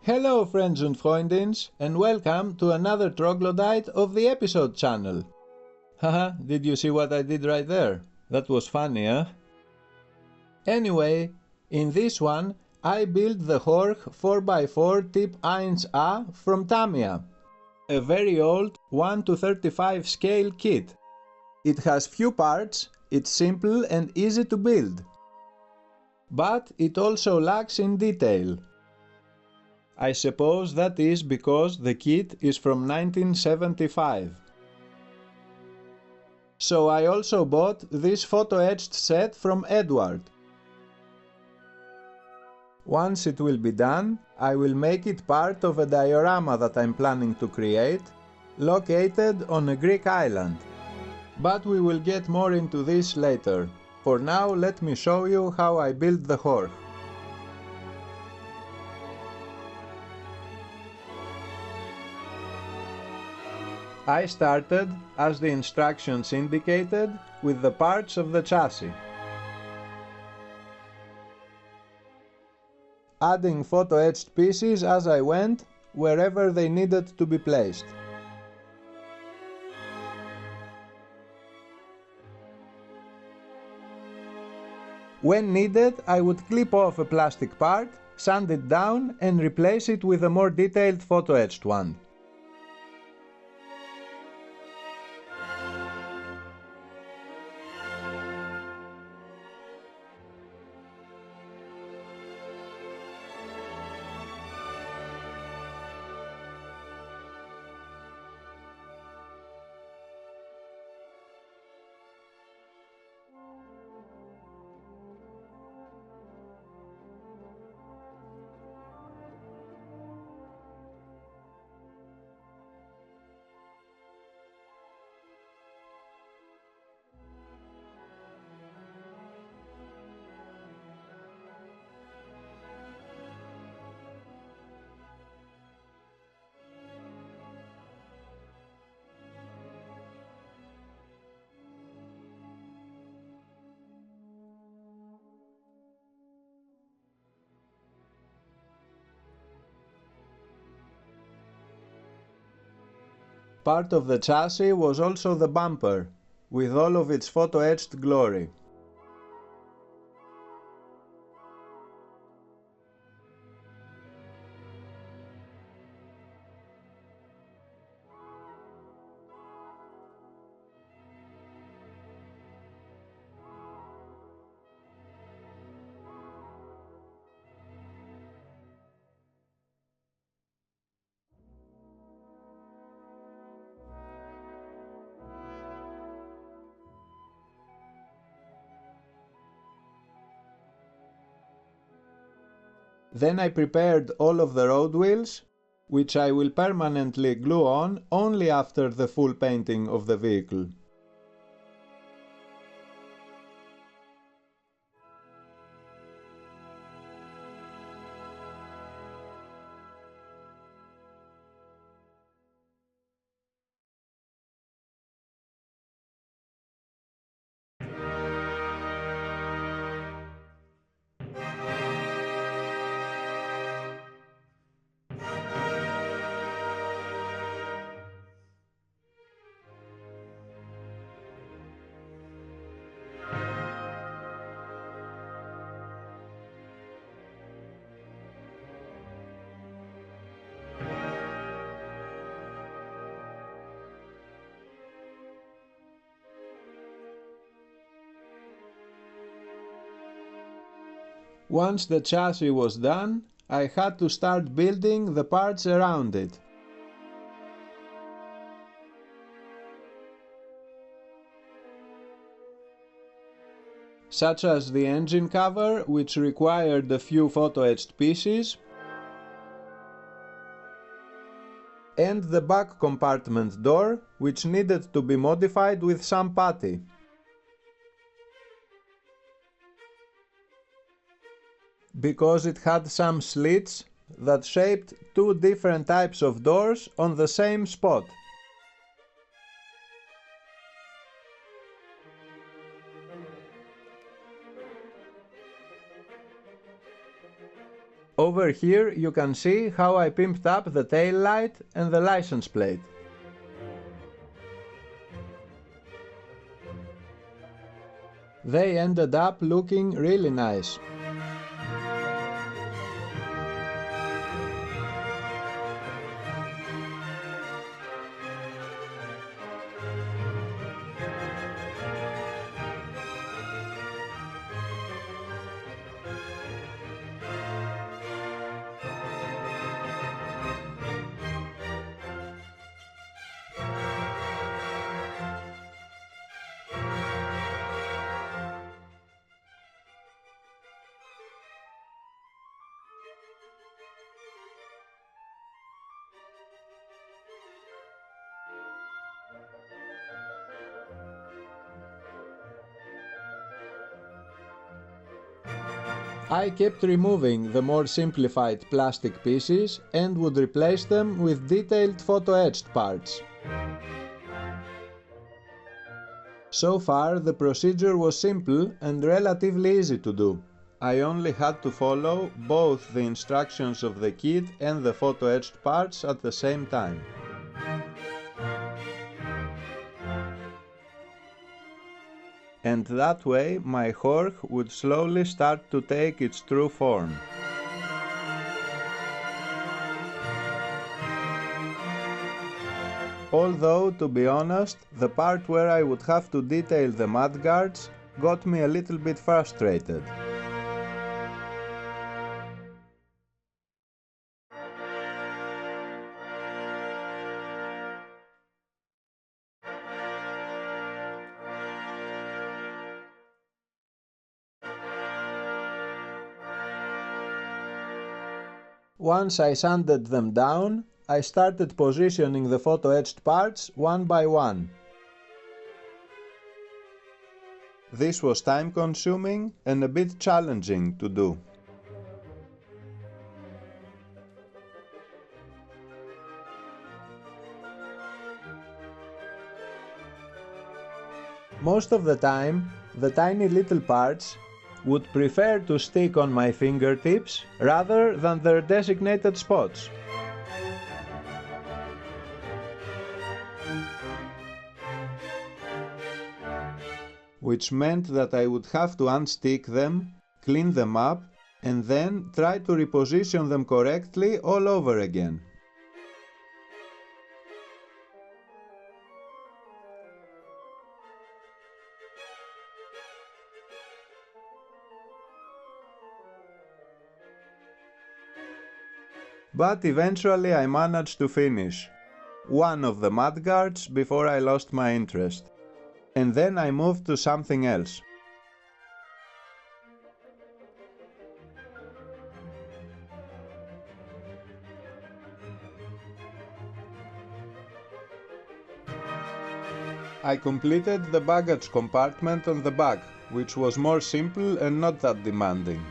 Hello friends and freundins, and welcome to another troglodyte of the episode channel. Haha, did you see what I did right there? That was funny, eh? Anyway, in this one I built the Horch 4x4 tip 1A from Tamyia, a very old 1:35 scale kit. It has few parts, it's simple and easy to build. But it also lacks in detail. I suppose that is because the kit is from 1975. So I also bought this photo-etched set from Eduard. Once it will be done, I will make it part of a diorama that I'm planning to create, located on a Greek island. But we will get more into this later. For now, let me show you how I built the Horch. I started, as the instructions indicated, with the parts of the chassis. Adding photo-etched pieces as I went, wherever they needed to be placed. When needed, I would clip off a plastic part, sand it down and replace it with a more detailed photo-etched one. Part of the chassis was also the bumper, with all of its photo-etched glory. Then I prepared all of the road wheels, which I will permanently glue on only after the full painting of the vehicle. Once the chassis was done, I had to start building the parts around it. Such as the engine cover, which required a few photo-etched pieces, and the back compartment door, which needed to be modified with some putty. Because it had some slits that shaped two different types of doors on the same spot. Over here you can see how I pimped up the tail light and the license plate. They ended up looking really nice. I kept removing the more simplified plastic pieces and would replace them with detailed photo-etched parts. So far the procedure was simple and relatively easy to do. I only had to follow both the instructions of the kit and the photo-etched parts at the same time. And that way my Horch would slowly start to take its true form. Although, to be honest, the part where I would have to detail the mudguards got me a little bit frustrated. Once I sanded them down, I started positioning the photo-etched parts one by one. This was time-consuming and a bit challenging to do. Most of the time, the tiny little parts would prefer to stick on my fingertips rather than their designated spots. Which meant that I would have to unstick them, clean them up, and then try to reposition them correctly all over again. But eventually I managed to finish one of the mudguards before I lost my interest, and then I moved to something else. I completed the baggage compartment on the back, which was more simple and not that demanding.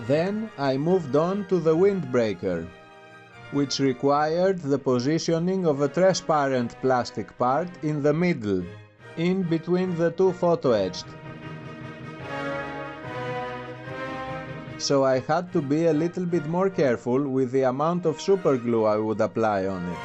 Then I moved on to the windbreaker, which required the positioning of a transparent plastic part in the middle, in between the two photo-etched. so I had to be a little bit more careful with the amount of superglue I would apply on it.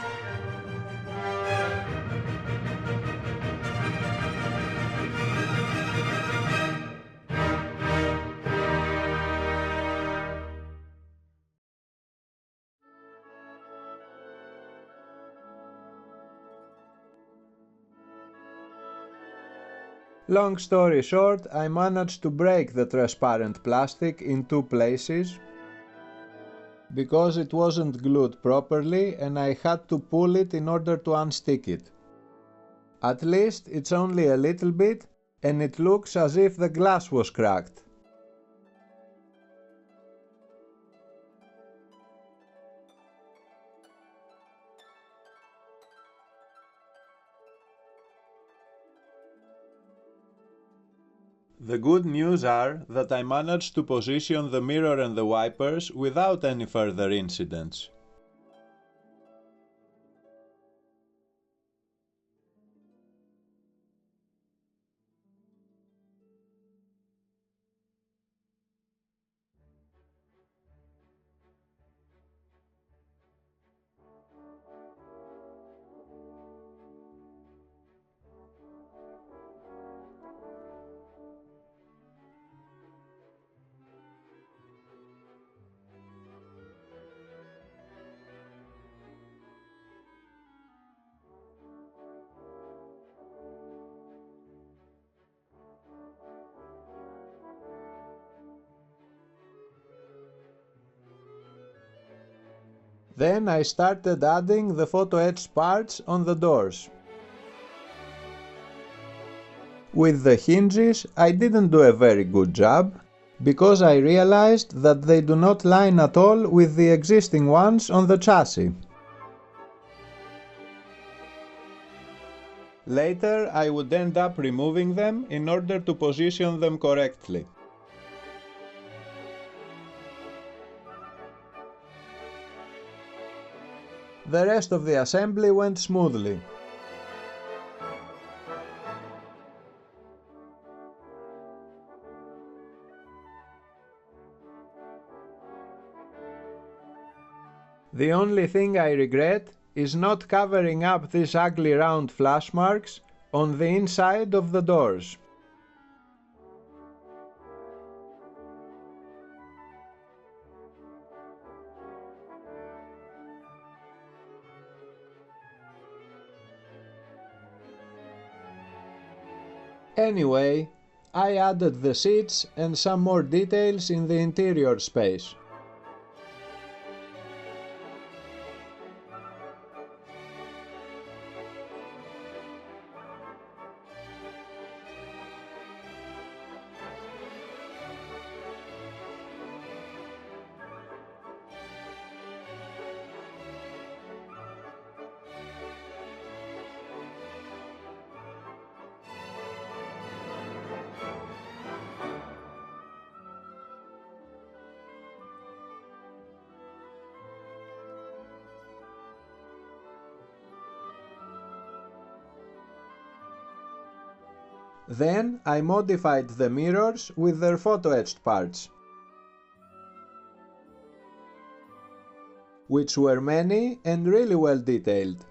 Long story short, I managed to break the transparent plastic in 2 places because it wasn't glued properly and I had to pull it in order to unstick it. At least it's only a little bit and it looks as if the glass was cracked. The good news are that I managed to position the mirror and the wipers without any further incidents. Then I started adding the photo-etched parts on the doors. With the hinges I didn't do a very good job, because I realized that they do not line at all with the existing ones on the chassis. Later I would end up removing them in order to position them correctly. The rest of the assembly went smoothly. The only thing I regret is not covering up these ugly round flash marks on the inside of the doors. Anyway, I added the seats and some more details in the interior space. Then I modified the mirrors with their photo-etched parts, which were many and really well detailed.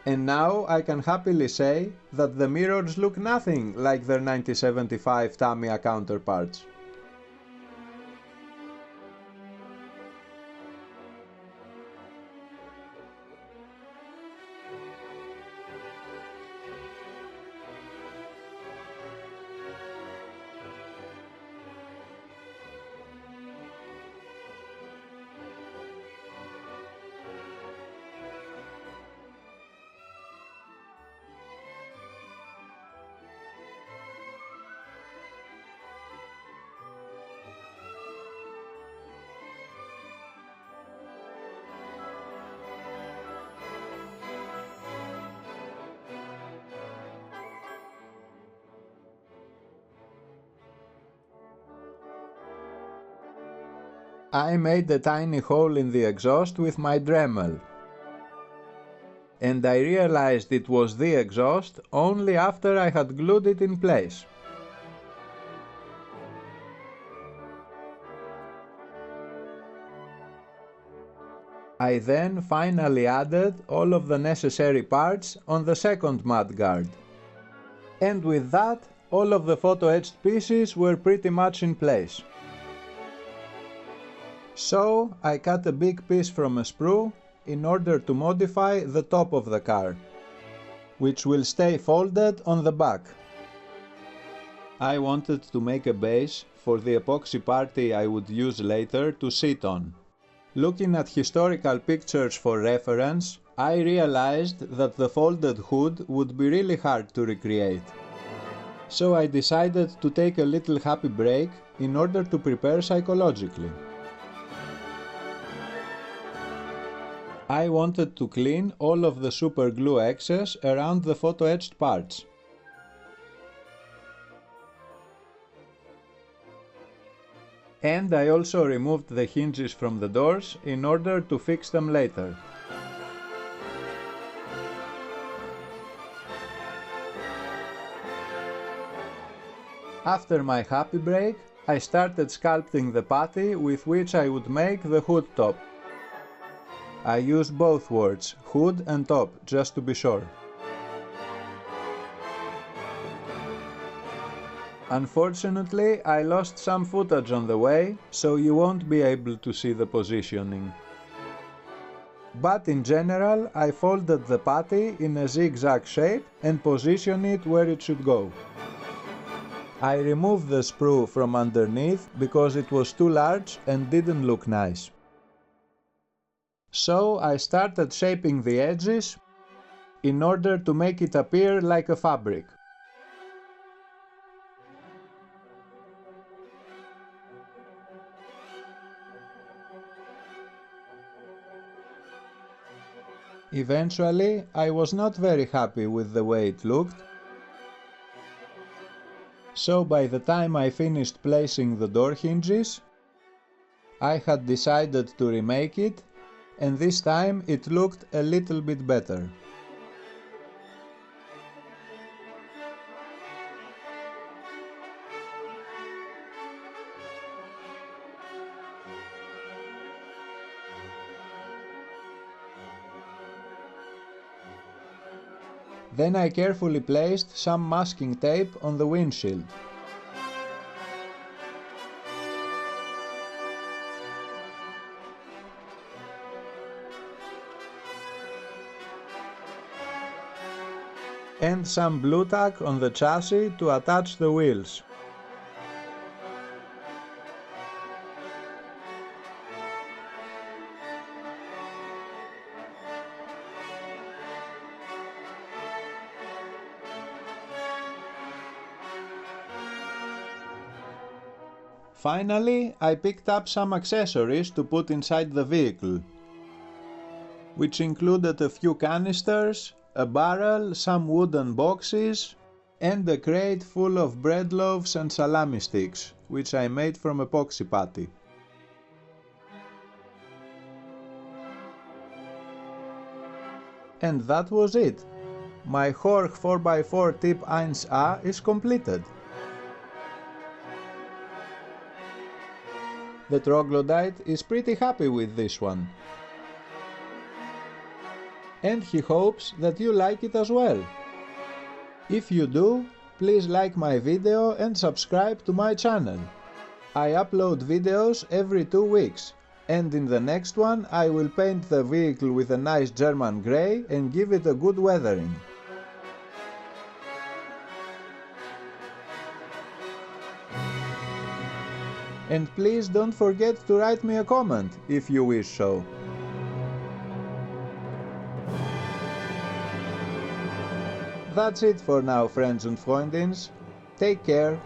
And now I can happily say that the mirrors look nothing like their 1975 Tamyia counterparts. I made a tiny hole in the exhaust with my Dremel. and I realized it was the exhaust only after I had glued it in place. I then finally added all of the necessary parts on the second mudguard. And with that, all of the photo-etched pieces were pretty much in place. So I cut a big piece from a sprue in order to modify the top of the car, which will stay folded on the back. I wanted to make a base for the epoxy party I would use later to sit on. Looking at historical pictures for reference, I realized that the folded hood would be really hard to recreate. So I decided to take a little happy break in order to prepare psychologically. I wanted to clean all of the super glue excess around the photo-etched parts. And I also removed the hinges from the doors in order to fix them later. After my happy break, I started sculpting the putty with which I would make the hood top. I use both words, hood and top, just to be sure. Unfortunately, I lost some footage on the way, so you won't be able to see the positioning. But in general, I folded the putty in a zigzag shape and positioned it where it should go. I removed the sprue from underneath because it was too large and didn't look nice. So I started shaping the edges in order to make it appear like a fabric. Eventually, I was not very happy with the way it looked, so by the time I finished placing the door hinges, I had decided to remake it, and this time it looked a little bit better. Then I carefully placed some masking tape on the windshield. And some blue tack on the chassis to attach the wheels. Finally, I picked up some accessories to put inside the vehicle, which included a few canisters, a barrel, some wooden boxes, and a crate full of bread loaves and salami sticks, which I made from epoxy putty. And that was it. My Horch 4x4 tip 1A is completed. The troglodyte is pretty happy with this one. And he hopes that you like it as well. If you do, please like my video and subscribe to my channel. I upload videos every 2 weeks, and in the next one I will paint the vehicle with a nice German grey and give it a good weathering. And please don't forget to write me a comment if you wish so. That's it for now, friends and freundins. Take care,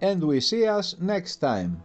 and we see us next time.